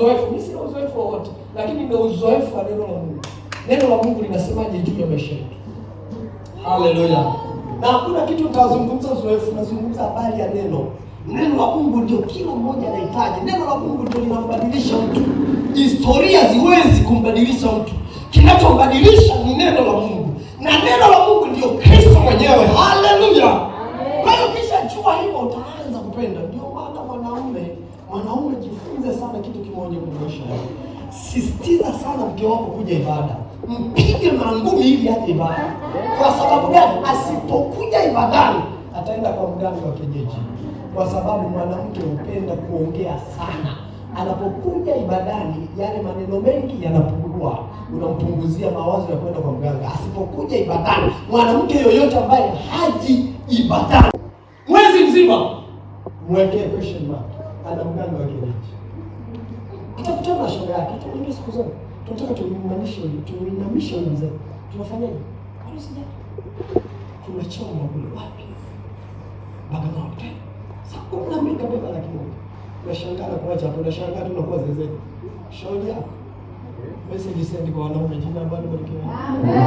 uzoefu. Mimi sina uzoefu wowote, lakini ndio uzoefu wa neno la Mungu. Neno la Mungu linasemaje juu ya maisha yetu? Haleluya. Na hakuna kitu nitazungumza uzoefu, nazungumza habari ya neno. Neno la Mungu ndio kila mmoja anahitaji. Neno la Mungu ndio linambadilisha mtu. Historia ziwezi kumbadilisha mtu. Kinachombadilisha ni neno la Mungu. Na neno la Mungu ndio Kristo mwenyewe. Haleluya. Kwa hiyo kisha jua hilo utaanza kupenda. Ndio maana mwanaume jifunze sana kitu kimoja kwenye maisha yako. Sisitiza sana mke wako kuja ibada. Mpige mangumi ili aje ibada. Kwa sababu gani? Asipokuja ibadani ataenda kwa mganga wa kienyeji. Kwa sababu mwanamke hupenda kuongea sana. Anapokuja ibadani, yale maneno mengi yanapungua. Unampunguzia mawazo ya kwenda kwa mganga. Asipokuja ibadani, mwanamke yoyote ambaye haji ibadani mwezi mzima, mwekee question mark. Ana mganga wa kienyeji. Kitakutana na shoga yake, tunaenda siku zote. Tunataka tuinamishe huyu mzee. Tunafanyaje? Sija. Kuna choma kule wapi? Bagamoyo. Sasa kuna mika beba lakini. Unashangaa kuacha hapo, unashangaa tunakuwa zeze. Shauri yako. Message send kwa wanaume jina bado barikiwa. Amen.